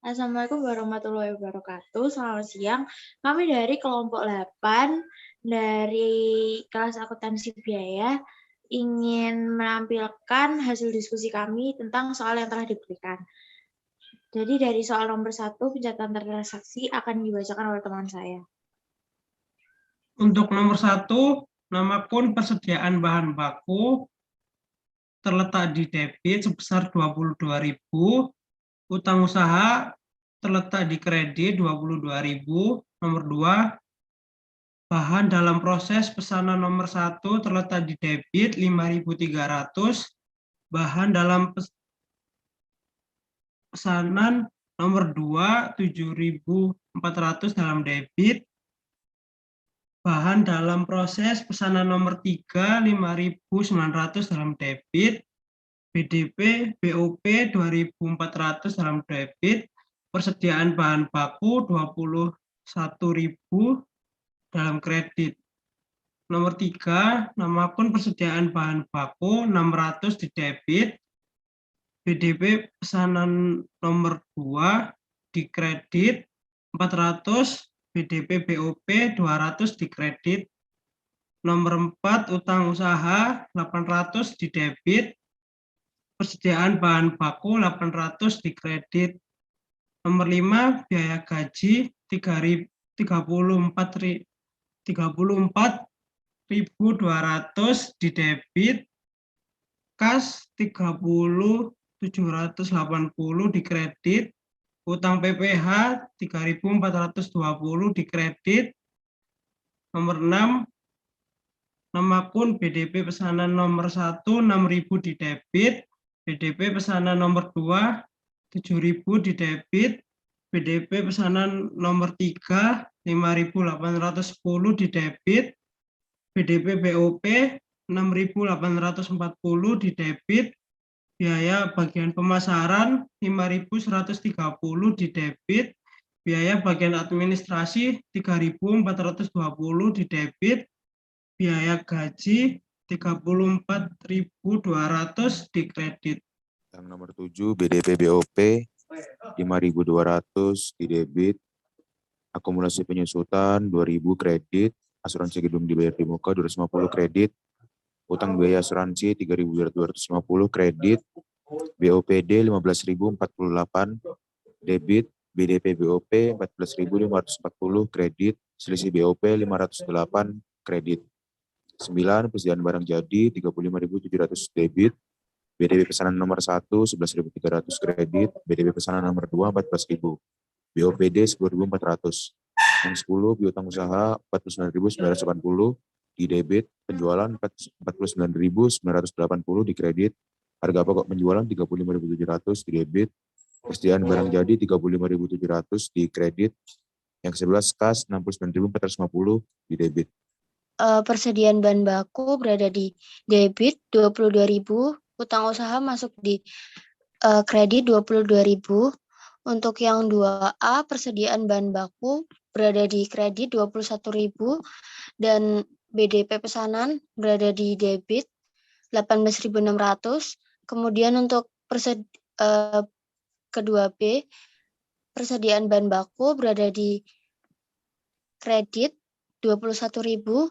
Assalamualaikum warahmatullahi wabarakatuh. Selamat siang. Kami dari kelompok 8 dari kelas akuntansi biaya ingin menampilkan hasil diskusi kami tentang soal yang telah diberikan. Jadi dari soal nomor 1, pencatatan transaksi akan dibacakan oleh teman saya. Untuk nomor 1, nama akun persediaan bahan baku terletak di debit sebesar 22.000, utang usaha terletak di kredit 22.000. Nomor 2, bahan dalam proses pesanan nomor 1 terletak di debit 5.300, bahan dalam pesanan nomor 2 7.400 dalam debit, bahan dalam proses pesanan nomor 3 5.900 dalam debit, BDP BOP 2.400 dalam debit, persediaan bahan baku 21.000 dalam kredit. Nomor 3, nama akun persediaan bahan baku 600 di debit, BDP pesanan nomor 2 di kredit 400, BDP BOP 200 di kredit. Nomor 4, utang usaha 800 di debit, persediaan bahan baku 800 di kredit. Nomor 5, biaya gaji 34.200 di debit, kas 30.780 di kredit, utang PPh 3.420 di kredit. Nomor 6, nama akun BDP pesanan nomor 1 6.000 di debit, BDP pesanan nomor 2 7.000 di debit, BDP pesanan nomor 3 5.810 di debit, BDP BOP 6.840 di debit, biaya bagian pemasaran 5.130 di debit, biaya bagian administrasi 3.420 di debit, biaya gaji 34.200 di kredit. Yang nomor 7, BDP BOP 5.200 di debit, akumulasi penyusutan 2.000 kredit, asuransi gedung dibayar di muka 250 kredit, utang biaya asuransi 3.250 kredit, BOPD 15.048 debit, BDP BOP 14.540 kredit, selisih BOP 508 kredit. 9, persediaan barang jadi 35.700 debit, BDP pesanan nomor 1 11.300 kredit, BDP pesanan nomor 2 14.000, BOPD 10.400. Yang 10, piutang usaha 49.980 di debit, penjualan 49.980 di kredit, harga pokok penjualan 35.700 di debit, persediaan barang jadi 35.700 di kredit. Yang 11, kas 69.450 di debit. Persediaan bahan baku berada di debit 22.000, utang usaha masuk di kredit 22.000. Untuk yang 2A, persediaan bahan baku berada di kredit 21.000 dan BDP pesanan berada di debit 18.600. Kemudian untuk kedua B, persediaan bahan baku berada di kredit 21.000,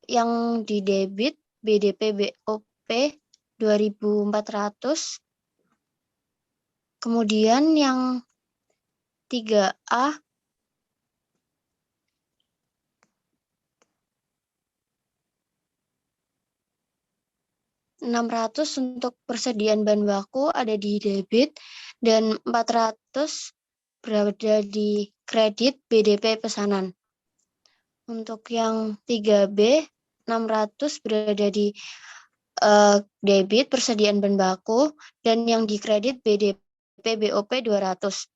yang di debit BDP BOP 2.400. Kemudian yang 3A, $600 untuk persediaan bahan baku ada di debit dan 400 berada di kredit BDP pesanan. Untuk yang 3B, 600 berada di debit persediaan bahan baku dan yang di kredit BDP BOP 200.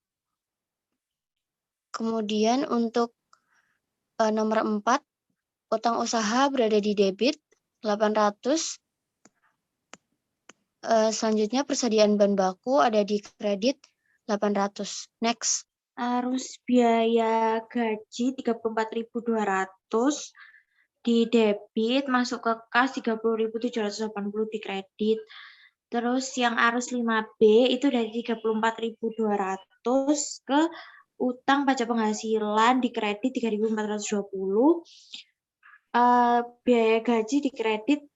Kemudian untuk nomor 4, utang usaha berada di debit 800. Selanjutnya persediaan bahan baku ada di kredit 800. Next. Arus biaya gaji 34.200 di debit, masuk ke kas 30.780 di kredit. Terus yang arus 5B itu dari 34.200 ke utang pajak penghasilan di kredit 3.420. Biaya gaji di kredit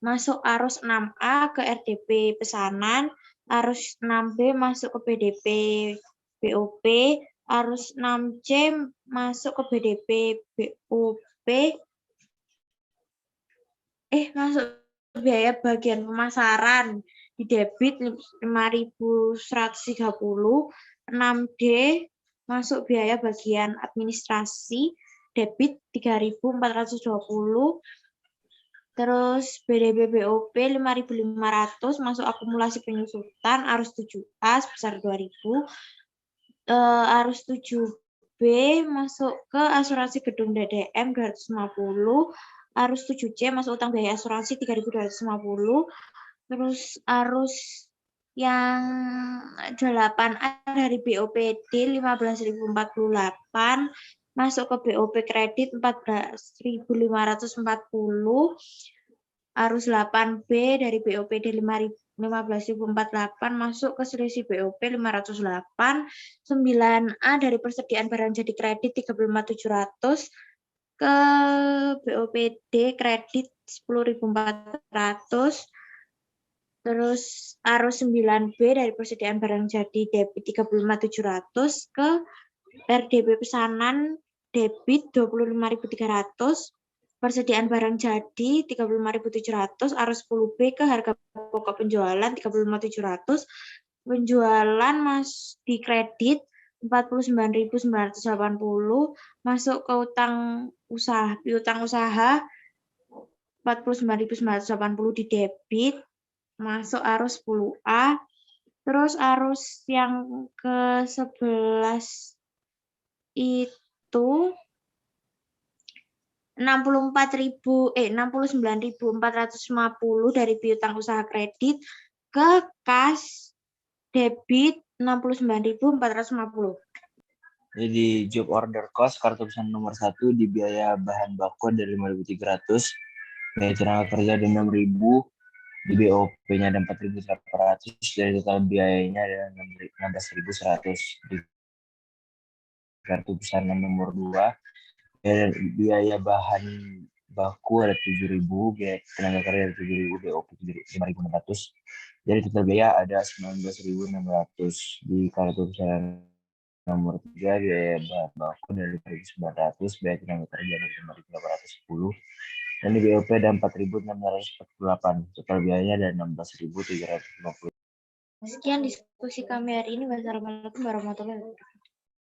masuk arus 6A ke RDP pesanan, arus 6B masuk ke BDP BOP, arus 6C masuk ke BDP BOP, masuk biaya bagian pemasaran di debit 5.130, 6D masuk biaya bagian administrasi debit 3.420, terus BDP BOP 5.500 masuk akumulasi penyusutan arus 7A sebesar 2.000, arus 7B masuk ke asuransi gedung DDM 250, arus 7C masuk utang biaya asuransi 3.250, terus arus yang 8A dari BOPD 15.048 masuk ke BOP kredit 14.540, arus 8B dari BOPD 15.048 masuk ke selisih BOP 508, 9A dari persediaan barang jadi kredit 35.700 ke BOPD kredit 10.400, terus arus 9B dari persediaan barang jadi debit 35.700 ke RDP pesanan debit 25.300, persediaan barang jadi 35.700, arus 10B ke harga pokok penjualan 35.700, penjualan di kredit 49.980, masuk ke piutang usaha 49.980 di debit, masuk arus 10A, terus arus yang ke-11 itu 69.450 dari piutang usaha kredit ke kas debit 69.450. Jadi job order cost kartu pesanan nomor 1 di biaya bahan baku dari 5.300, biaya tenaga kerja ada 6.000, di BOP-nya ada 4.800, dari total biayanya ada 16.100. Di kartu pesanan nomor 2, biaya bahan baku ada 7.000, biaya tenaga kerja ada 7.000, BOP 5.600. Jadi total biaya ada 19.600. Di kartu pesanan nomor 3, biaya bahan baku dari 1.900, biaya tenaga kerja dari 5.810, dan di BOP ada 4.648. Total biayanya ada 16.350. Sekian diskusi kami hari ini. Wassalamualaikum warahmatullahi wabarakatuh.